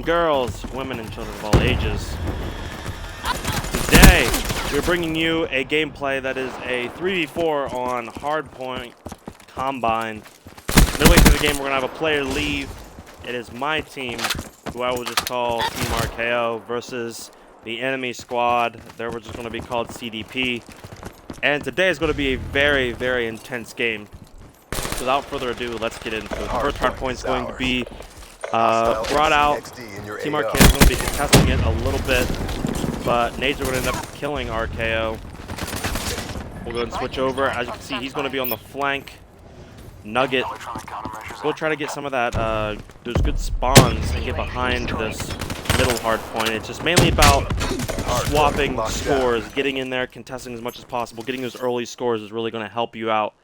and girls, women and children of all ages. Today, we're bringing you a gameplay that is a 3v4 on Hardpoint Combine. Midway through the game, we're going to have a player leave. It is my team, who I will just call Team RKO, versus the enemy squad. They were just going to be called CDP. And today is going to be a very, very intense game. Without further ado, let's get into it. The first hardpoint is going to be brought out. Team RKO is going to be contesting it a little bit, but nades are going to end up killing RKO. We'll go ahead and switch over. As you can see, he's going to be on the flank. Nugget, go try to get some of that, those good spawns and get behind this middle hardpoint. It's just mainly about swapping scores, getting in there, contesting as much as possible. Getting those early scores is really going to help you out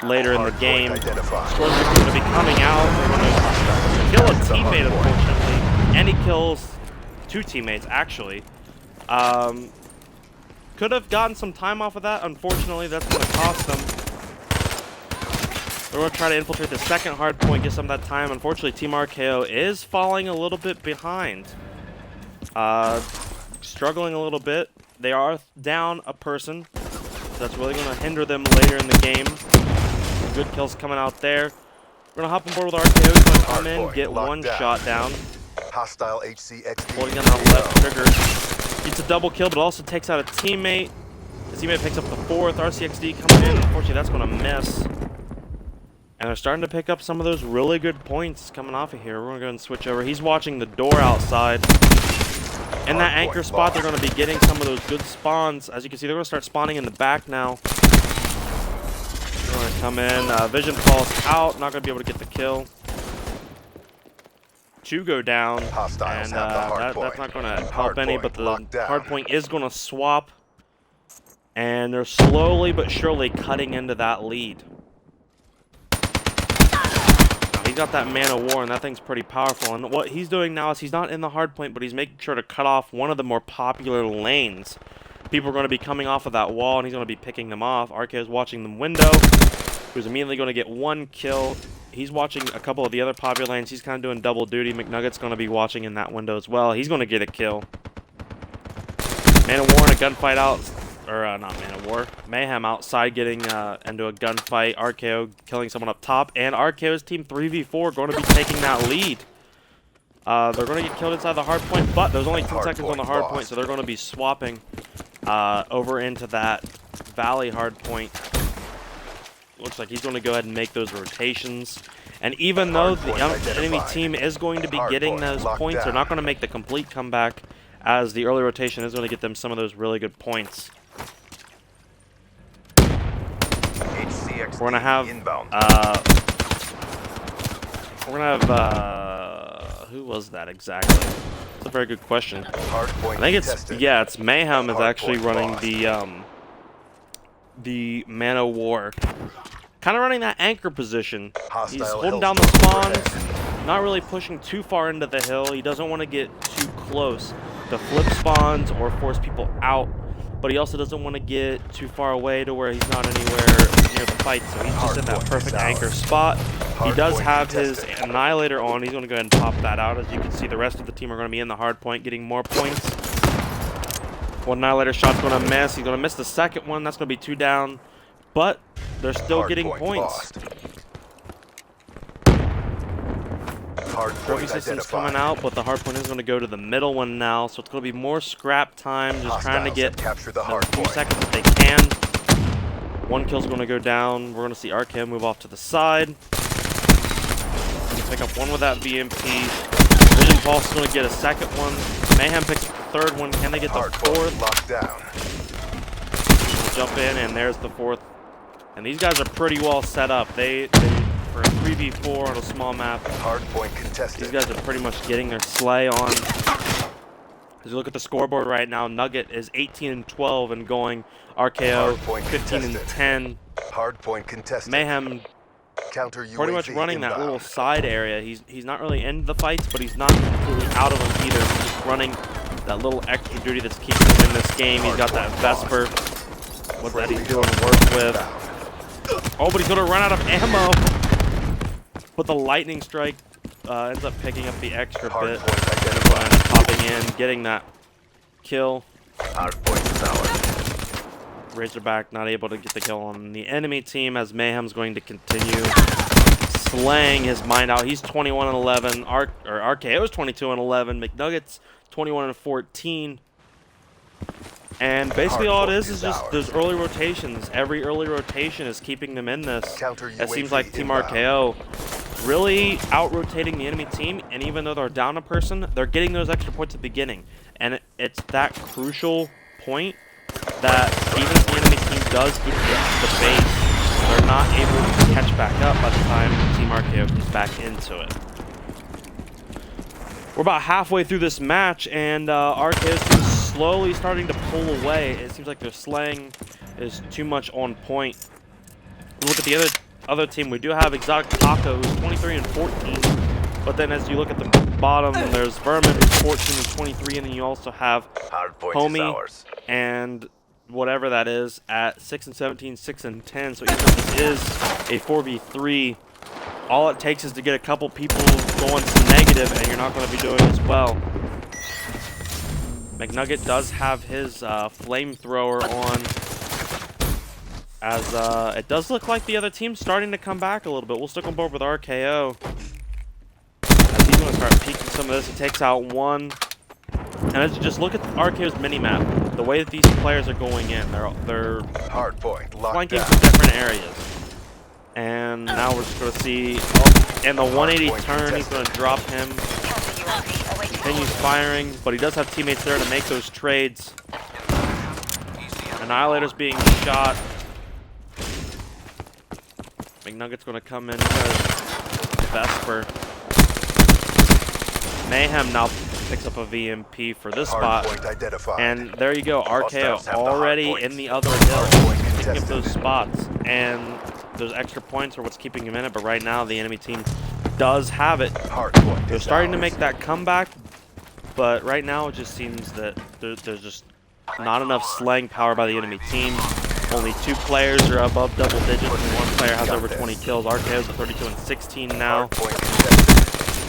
later in the game. Scores are going to be coming out. They're going to kill a teammate, unfortunately, and he kills two teammates, actually. Could have gotten some time off of that. Unfortunately, that's going to cost them. They're going to try to infiltrate the second hard point, get some of that time. Unfortunately, Team RKO is falling a little bit behind. Struggling a little bit. They are down a person. So that's really going to hinder them later in the game. Some good kills coming out there. We're going to hop on board with RKO. He's going to come in, get one shot down. Hostile HCXD. Holding on that left trigger. Gets a double kill, but also takes out a teammate. His teammate picks up the fourth. RCXD coming in. Unfortunately, that's going to miss. And they're starting to pick up some of those really good points coming off of here. We're going to go and switch over. He's watching the door outside. In that anchor spot, they're going to be getting some of those good spawns. As you can see, they're going to start spawning in the back now. They're going to come in. Vision falls out. Not going to be able to get the kill. Two go down. And that's not going to help any, but the hardpoint is going to swap. And they're slowly but surely cutting into that lead. He's got that Man of War, and that thing's pretty powerful. And what he's doing now is he's not in the hard point, but he's making sure to cut off one of the more popular lanes. People are going to be coming off of that wall, and he's going to be picking them off. RK is watching the window, who's immediately going to get one kill. He's watching a couple of the other popular lanes. He's kind of doing double duty. McNugget's going to be watching in that window as well. He's going to get a kill. Man of War in a gunfight out. Or, not Man of War. Mayhem outside getting into a gunfight. RKO killing someone up top. And RKO's team 3v4 going to be taking that lead. They're going to get killed inside the hard point, but there's only 10 seconds on the hard point, so they're going to be swapping over into that valley hard point. Looks like he's going to go ahead and make those rotations. And even though the enemy team is going to be getting those points, they're not going to make the complete comeback, as the early rotation is going to get them some of those really good points. We're gonna have who was that exactly? That's a very good question. I think it's Mayhem is actually running the Man of War, kind of running that anchor position. He's holding down the spawns, not really pushing too far into the hill. He doesn't want to get too close to flip spawns or force people out. But he also doesn't want to get too far away to where he's not anywhere near the fight, so he's just in that perfect anchor spot. He does have his Annihilator on. He's going to go ahead and pop that out. As you can see, the rest of the team are going to be in the hard point getting more points. One Annihilator shot's going to miss. He's going to miss the second one. That's going to be two down, but they're still getting points. Trophy system's coming out, but the hardpoint is going to go to the middle one now, so it's going to be more scrap time, just trying to get the few seconds that they can. One kill's going to go down. We're going to see RKO move off to the side. Pick up one with that VMP. Vision Pulse is going to get a second one. Mayhem picks the third one. Can they get the fourth? Jump in, and there's the fourth. And these guys are pretty well set up. They for a 3v4 on a small map. Hardpoint contested. These guys are pretty much getting their sleigh on. As you look at the scoreboard right now, Nugget is 18-12 and going. RKO 15-10. Hardpoint contested. Mayhem Counter pretty much running that little side area. He's not really in the fights, but he's not completely out of them either. He's just running that little extra duty that's keeping him in this game. He's got that Vesper. What that he's doing work with. Oh, but he's going to run out of ammo. But the lightning strike ends up picking up the extra bit. Hardpoint identified. And popping in, getting that kill. Hardpoint is ours. Razorback not able to get the kill on the enemy team as Mayhem's going to continue slaying his mind out. He's 21-11. RKO's 22-11. McNuggets 21-14. And basically all it is just those early rotations. Every early rotation is keeping them in this. It seems like Team RKO really out-rotating the enemy team, and even though they're down a person, they're getting those extra points at the beginning. And it's that crucial point that even if the enemy team does get into the base, they're not able to catch back up by the time Team RKO comes back into it. We're about halfway through this match, and RKO's team is slowly starting to pull away. It seems like their slaying is too much on point. Look at the other team. We do have Exotic Taco, who's 23-14. But then as you look at the bottom, there's Vermin, who's 14-23, and then you also have Homie and whatever that is at 6-17, 6-10. So even though this is a 4v3, all it takes is to get a couple people going to negative, and you're not going to be doing as well. McNugget does have his flamethrower on, as it does look like the other team's starting to come back a little bit. We'll stick on board with RKO, as he's going to start peeking some of this. He takes out one, and as you just look at RKO's mini-map, the way that these players are going in, they're flanking from different areas. And now we're just going to see, in the 180 turn, he's going to drop him. Continues firing, but he does have teammates there to make those trades. Annihilator's being shot. McNugget's going to come in as Vesper. Mayhem now picks up a VMP for this spot. And there you go, RKO already in the other hill, picking up those spots. And those extra points are what's keeping him in it, but right now the enemy team does have it. They're starting to make that comeback, but right now it just seems that there's just not enough slaying power by the enemy team. Only 2 players are above double digits, and 1 player has over 20 kills. RKO's at 32-16 now.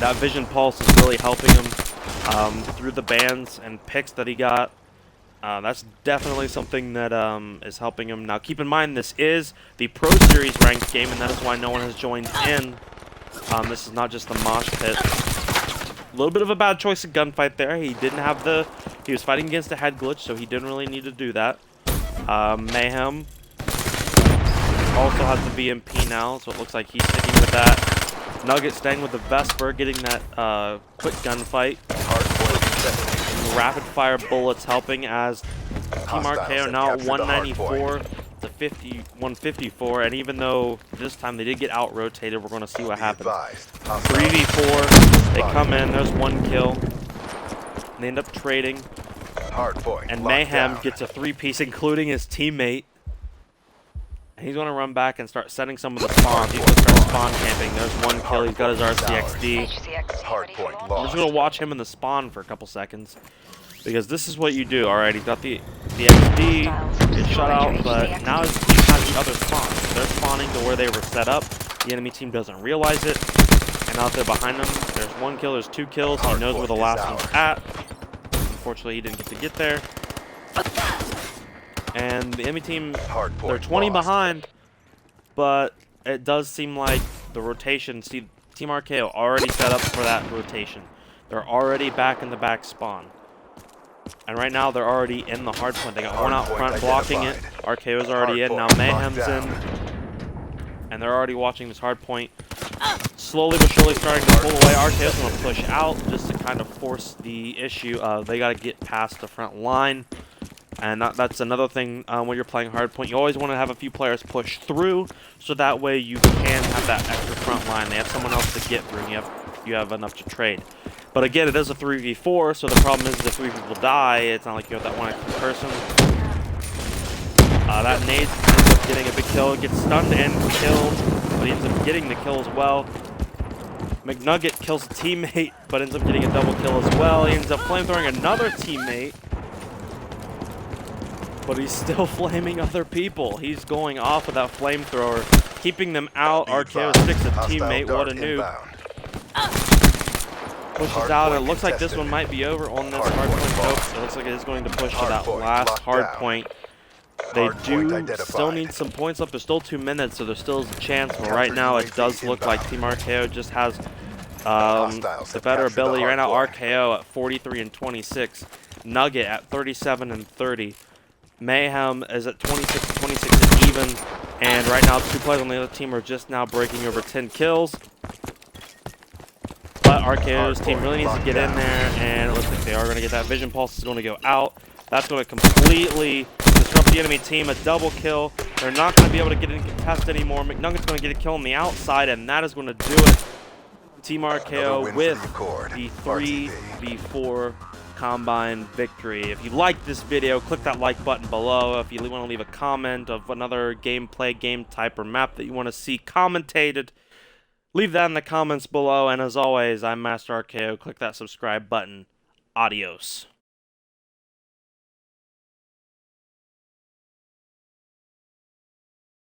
That Vision Pulse is really helping him through the bans and picks that he got. That's definitely something that is helping him. Now, keep in mind, this is the Pro Series ranked game, and that is why no one has joined in. This is not just the mosh pit. A little bit of a bad choice of gunfight there. He didn't have the... He was fighting against a head glitch, so he didn't really need to do that. Mayhem also has the VMP now, so it looks like he's sticking with that. Nugget staying with the Vesper, getting that quick gunfight. Rapid fire bullets helping as Team RKO now at 194 to 154, and even though this time they did get out rotated, we're going to see what happens. 3v4, they come in, there's 1 kill, and they end up trading, and Mayhem gets a 3-piece, including his teammate. And he's going to run back and start setting some of the spawns. He's going to start spawn camping. There's 1 kill. He's got his RCXD. I'm just going to watch him in the spawn for a couple seconds, because this is what you do. Alright, he's got the XD, gets shut out, but now he has the other spawns. They're spawning to where they were set up. The enemy team doesn't realize it, and out there behind them, there's 1 kill, there's 2 kills. He knows where the last one's at. Unfortunately, he didn't get there. And the enemy team, they're 20 behind, but it does seem like the rotation, see, Team RKO already set up for that rotation. They're already back in the back spawn. And right now, they're already in the hard point. They got one out front blocking it. RKO's already in. Now Mayhem's in. And they're already watching this hard point. Slowly but surely starting to pull away. RKO's going to push out just to kind of force the issue. They got to get past the front line. And that's another thing when you're playing Hardpoint. You always want to have a few players push through, so that way you can have that extra front line. They have someone else to get through, and you have enough to trade. But again, it is a 3v4, so the problem is if 3 people die, it's not like you have that 1 extra person. That nade ends up getting a big kill. It gets stunned and killed, but he ends up getting the kill as well. McNugget kills a teammate, but ends up getting a double kill as well. He ends up flamethrowing another teammate, but he's still flaming other people. He's going off with that flamethrower, keeping them out. RKO sticks a teammate. What a noob. pushes out, and it looks like this one might be over on this hardpoint. Nope, it looks like it is going to push to that last hardpoint. They do still need some points up. There's still 2 minutes, so there still is a chance. But right now, it does look like Team RKO just has the better ability. Right now, RKO at 43 and 26, Nugget at 37 and 30, Mayhem is at 26 and 26 and even. And right now, 2 players on the other team are just now breaking over 10 kills. But RKO's team really needs to get in there, and it looks like they are going to get that. Vision Pulse is going to go out. That's going to completely disrupt the enemy team. A double kill. They're not going to be able to get in contest anymore. McNugget's going to get a kill on the outside, and that is going to do it. Team RKO with the 3v4 Combine victory. If you liked this video, click that like button below. If you want to leave a comment of another gameplay, game type, or map that you want to see commentated, leave that in the comments below. And as always, I'm Master RKO. Click that subscribe button. Adios.